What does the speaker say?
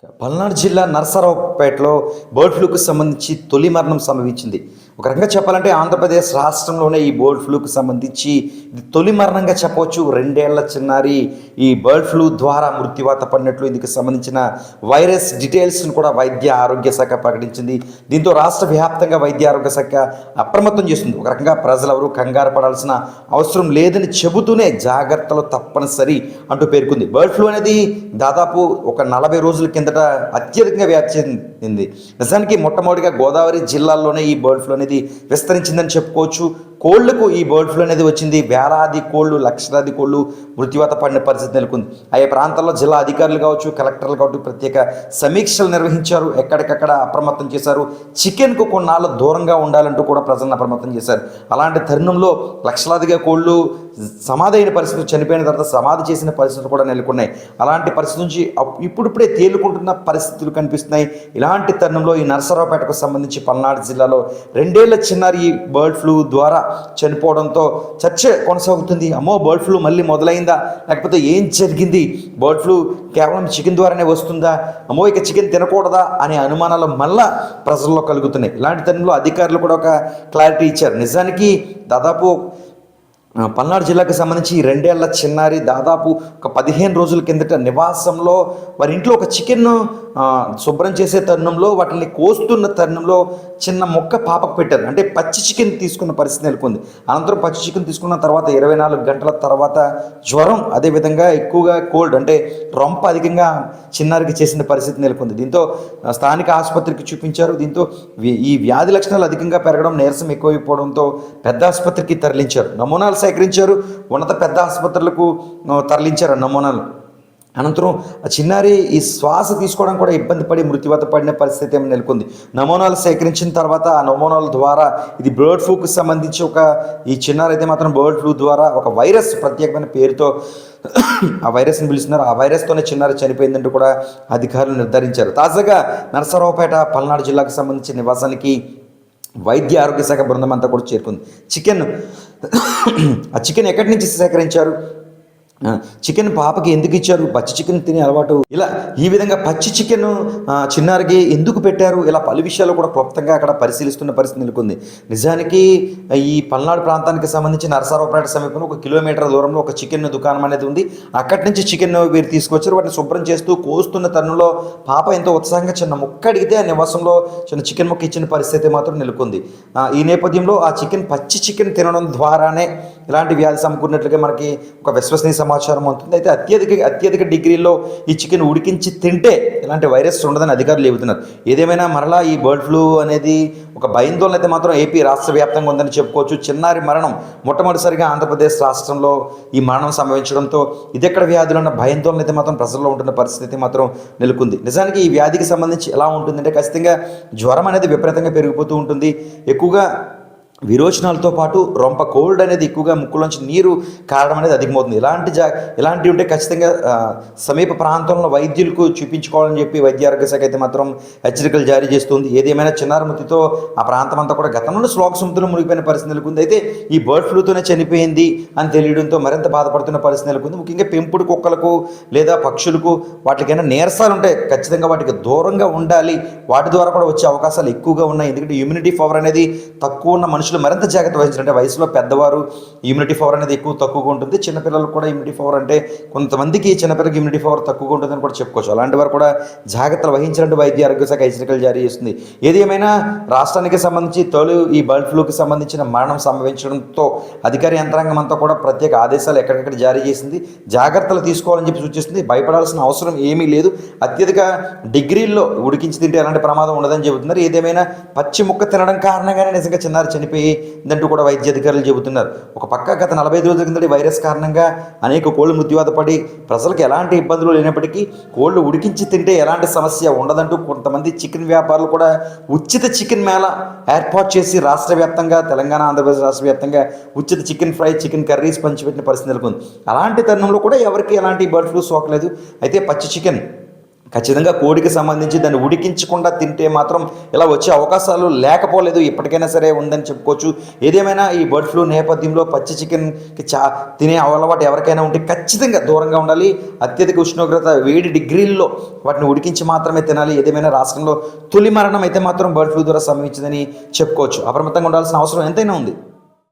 పల్నాడు జిల్లా నరసరావుపేటలో బర్డ్ ఫ్లూకు సంబంధించి తొలి మరణం సంభవించింది. ఒక రకంగా చెప్పాలంటే ఆంధ్రప్రదేశ్ రాష్ట్రంలోనే ఈ బర్డ్ ఫ్లూకు సంబంధించి ఇది తొలి మరణంగా చెప్పవచ్చు. 2 ఏళ్ల చిన్నారి ఈ బర్డ్ ఫ్లూ ద్వారా మృత్యువాత పడినట్లు ఇందుకు సంబంధించిన వైరస్ డీటెయిల్స్ను కూడా వైద్య ఆరోగ్య శాఖ ప్రకటించింది. దీంతో రాష్ట్ర వ్యాప్తంగా వైద్య ఆరోగ్య శాఖ అప్రమత్తం చేస్తుంది. ఒక రకంగా ప్రజలెవరూ కంగారు పడాల్సిన అవసరం లేదని చెబుతూనే జాగ్రత్తలు తప్పనిసరి అంటూ పేర్కొంది. బర్డ్ ఫ్లూ అనేది దాదాపు ఒక 40 రోజుల కిందట అత్యధికంగా వ్యాప్తి చెందింది. నిజానికి మొట్టమొదటిగా గోదావరి జిల్లాల్లోనే ఈ బర్డ్ ఫ్లూ అనేది విస్తరించిందని చెప్పుకోవచ్చు. కోళ్లకు ఈ బర్డ్ ఫ్లూ అనేది వచ్చింది. వేలాది కోళ్ళు, లక్షలాది కోళ్ళు మృత్యువాత పడిన పరిస్థితి నెలకొంది. ఆయా ప్రాంతాల్లో జిల్లా అధికారులు కావచ్చు, కలెక్టర్లు కావచ్చు ప్రత్యేక సమీక్షలు నిర్వహించారు. ఎక్కడికక్కడ అప్రమత్తం చేశారు. చికెన్కు కొన్నాళ్ళు దూరంగా ఉండాలంటూ కూడా ప్రజలను అప్రమత్తం చేశారు. అలాంటి తరుణంలో లక్షలాదిగా కోళ్ళు సమాధి అయిన పరిస్థితులు, చనిపోయిన తర్వాత సమాధి చేసిన పరిస్థితులు కూడా నెలకొన్నాయి. అలాంటి పరిస్థితి నుంచి ఇప్పుడిప్పుడే తేలుకుంటున్న పరిస్థితులు కనిపిస్తున్నాయి. ఇలాంటి తరుణంలో ఈ నరసరావుపేటకు సంబంధించి పల్నాడు జిల్లాలో 2 ఏళ్ల చిన్నారి ఈ బర్డ్ ఫ్లూ ద్వారా చనిపోవడంతో చర్చ కొనసాగుతుంది. అమ్మో, బర్డ్ ఫ్లూ మళ్ళీ మొదలైందా, లేకపోతే ఏం జరిగింది, బర్డ్ ఫ్లూ కేవలం చికెన్ ద్వారానే వస్తుందా, అమ్మో ఇక చికెన్ తినకూడదా అనే అనుమానాలు మళ్ళా ప్రజల్లో కలుగుతున్నాయి. ఇలాంటి టైంలో అధికారులు కూడా ఒక క్లారిటీ ఇచ్చారు. నిజానికి దాదాపు పల్నాడు జిల్లాకు సంబంధించి 2 ఏళ్ల చిన్నారి దాదాపు ఒక 15 రోజుల కిందట నివాసంలో వారి ఇంట్లో ఒక చికెన్ శుభ్రం చేసే తరుణంలో వాటిని కోస్తున్న తరుణంలో చిన్న మొక్క పాపకు పెట్టారు. అంటే పచ్చి చికెన్ తీసుకున్న పరిస్థితి నెలకొంది. అనంతరం పచ్చి చికెన్ తీసుకున్న తర్వాత 24 గంటల తర్వాత జ్వరం, అదేవిధంగా ఎక్కువగా కోల్డ్ అంటే రొంప అధికంగా చిన్నారికి చేసిన పరిస్థితి నెలకొంది. దీంతో స్థానిక ఆసుపత్రికి చూపించారు. దీంతో ఈ వ్యాధి లక్షణాలు అధికంగా పెరగడం, నీరసం ఎక్కువైపోవడంతో పెద్ద ఆసుపత్రికి తరలించారు. నమూనాలు సేకరించారు. ఉన్నత పెద్ద ఆసుపత్రులకు తరలించారు నమూనాలు. అనంతరం ఆ చిన్నారి ఈ శ్వాస తీసుకోవడం కూడా ఇబ్బంది పడి మృత్యువాత పడిన పరిస్థితి ఏమైనా నెలకొంది. నమూనాలు సేకరించిన తర్వాత ఆ నమూనాల ద్వారా ఇది బర్డ్ ఫ్లూకి సంబంధించి ఈ చిన్నారి అయితే మాత్రం బర్డ్ ఫ్లూ ద్వారా ఒక వైరస్, ప్రత్యేకమైన పేరుతో ఆ వైరస్ని పిలుస్తున్నారు. ఆ వైరస్తోనే చిన్నారి చనిపోయిందంటూ కూడా అధికారులు నిర్ధారించారు. తాజాగా నరసరావుపేట పల్నాడు జిల్లాకు సంబంధించిన నివాసానికి వైద్య ఆరోగ్య శాఖ బృందం అంతా కూడా చేరుకుంది. ఆ చికెన్ ఎక్కడి నుంచి సేకరించారు, చికెన్ పాపకి ఎందుకు ఇచ్చారు, పచ్చి చికెన్ తినే అలవాటు, ఇలా ఈ విధంగా పచ్చి చికెన్ చిన్నారికి ఎందుకు పెట్టారు, ఇలా పలు విషయాలు కూడా క్లుప్తంగా అక్కడ పరిశీలిస్తున్న పరిస్థితి నెలకొంది. నిజానికి ఈ పల్నాడు ప్రాంతానికి సంబంధించి నరసరావుపేట సమీపంలో 1 కిలోమీటర్ల దూరంలో ఒక చికెన్ దుకాణం అనేది ఉంది. అక్కడి నుంచి చికెన్ వీరు తీసుకొచ్చారు. వాటిని శుభ్రం చేస్తూ కోస్తున్న తరుణంలో పాప ఎంతో ఉత్సాహంగా చిన్న ముక్క అడిగితే ఆ నివాసంలో చిన్న చికెన్ ముక్క ఇచ్చిన పరిస్థితి మాత్రం నెలకొంది. ఈ నేపథ్యంలో ఆ పచ్చి చికెన్ తినడం ద్వారానే ఇలాంటి వ్యాధి సమకూరినట్లుగా మనకి ఒక విశ్వసనీయ సమాచారం ఉంటుంది. అయితే అత్యధిక డిగ్రీలో ఈ చికెన్ ఉడికించి తింటే ఇలాంటి వైరస్ ఉండదని అధికారులు చెబుతున్నారు. ఏదేమైనా మరలా ఈ బర్డ్ ఫ్లూ అనేది ఒక భయాందోళన అయితే మాత్రం ఏపీ రాష్ట్ర వ్యాప్తంగా ఉందని చెప్పుకోవచ్చు. చిన్నారి మరణం మొట్టమొదటిసారిగా ఆంధ్రప్రదేశ్ రాష్ట్రంలో ఈ మరణం సంభవించడంతో ఇదెక్కడ వ్యాధులు అన్న భయాందోళన అయితే మాత్రం ప్రజల్లో ఉంటున్న పరిస్థితి మాత్రం నెలకొంది. నిజానికి ఈ వ్యాధికి సంబంధించి ఎలా ఉంటుందంటే ఖచ్చితంగా జ్వరం అనేది విపరీతంగా పెరిగిపోతూ ఉంటుంది. ఎక్కువగా విరోచనాలతో పాటు రొంప కోల్డ్ అనేది ఎక్కువగా ముక్కులోంచి నీరు కారడం అనేది అధికమవుతుంది. ఇలాంటివి ఉంటే ఖచ్చితంగా సమీప ప్రాంతంలో వైద్యులకు చూపించుకోవాలని చెప్పి వైద్య ఆరోగ్య శాఖ అయితే మాత్రం హెచ్చరికలు జారీ చేస్తుంది. ఏదేమైనా చిన్నారి మృతితో ఆ ప్రాంతం అంతా కూడా గతంలో శ్లోక సముద్రం మునిగిపోయిన పరిస్థితి నెలకొంది. అయితే ఈ బర్డ్ ఫ్లూతోనే చనిపోయింది అని తెలియడంతో మరింత బాధపడుతున్న పరిస్థితి నెలకొంది. ముఖ్యంగా పెంపుడు కుక్కలకు లేదా పక్షులకు వాటికైనా నీరసాలు ఉంటాయి, ఖచ్చితంగా వాటికి దూరంగా ఉండాలి. వాటి ద్వారా కూడా వచ్చే అవకాశాలు ఎక్కువగా ఉన్నాయి. ఎందుకంటే ఇమ్యూనిటీ పవర్ అనేది తక్కువ ఉన్న మనుషులు మరింత జాగ్రత్త వహించాలంటే వయసులో పెద్దవారు ఇమ్యూనిటీ పవర్ అనేది తక్కువగా ఉంటుంది. చిన్నపిల్లలకు కూడా ఇమ్యూనిటీ పవర్ అంటే కొంతమందికి చిన్నపిల్లలకి ఇమ్యూనిటీ పవర్ తక్కువగా ఉంటుందని కూడా చెప్పుకోవచ్చు. అలాంటి వారు కూడా జాగ్రత్తలు వహించాలంటే వైద్య ఆరోగ్య శాఖ హెచ్చరికలు జారీ చేస్తుంది. ఏది ఏమైనా రాష్ట్రానికి సంబంధించి ఈ బర్డ్ ఫ్లూకి సంబంధించిన మరణం సంభవించడంతో అధికార యంత్రాంగం అంతా కూడా ప్రత్యేక ఆదేశాలు ఎక్కడికక్కడ జారీ చేసింది. జాగ్రత్తలు తీసుకోవాలని చెప్పి సూచిస్తుంది. భయపడాల్సిన అవసరం ఏమీ లేదు. అత్యధిక డిగ్రీల్లో ఉడికించి తింటే ఎలాంటి ప్రమాదం ఉండదని చెబుతున్నారు. ఏదేమైనా పచ్చి ముక్క తినడం కారణంగానే నిజంగా చిన్నారి చనిపోయి దంటూ కూడా వైద్య అధికారులు చెబుతున్నారు. ఒక పక్క గత 45 రోజుల కిందటి వైరస్ కారణంగా అనేక కోళ్లు మృత్యువాత పడి ప్రజలకు ఎలాంటి ఇబ్బందులు లేనప్పటికీ కోళ్లు ఉడికించి తింటే ఎలాంటి సమస్య ఉండదంటూ కొంతమంది చికెన్ వ్యాపారులు కూడా ఉచిత చికెన్ మేళ ఏర్పాటు చేసి రాష్ట్ర వ్యాప్తంగా, తెలంగాణ, ఆంధ్రప్రదేశ్ రాష్ట్ర వ్యాప్తంగా ఉచిత చికెన్ ఫ్రై, చికెన్ కర్రీస్ పంచిపెట్టిన పరిస్థితి నెలకొంది. అలాంటి తరుణంలో కూడా ఎవరికి ఎలాంటి బర్డ్ ఫ్లూ సోకలేదు. అయితే పచ్చి చికెన్ ఖచ్చితంగా కోడికి సంబంధించి దాన్ని ఉడికించకుండా తింటే మాత్రం ఇలా వచ్చే అవకాశాలు లేకపోలేదు, ఇప్పటికైనా సరే ఉందని చెప్పుకోవచ్చు. ఏదేమైనా ఈ బర్డ్ ఫ్లూ నేపథ్యంలో పచ్చి చికెన్కి తినే అలవాటు ఎవరికైనా ఉంటే ఖచ్చితంగా దూరంగా ఉండాలి. అత్యధిక ఉష్ణోగ్రత 7 డిగ్రీల్లో వాటిని ఉడికించి మాత్రమే తినాలి. ఏదేమైనా రాష్ట్రంలో తొలి మరణం అయితే మాత్రం బర్డ్ ఫ్లూ ద్వారా సంభవించిందని చెప్పుకోవచ్చు. అప్రమత్తంగా ఉండాల్సిన అవసరం ఎంతైనా ఉంది.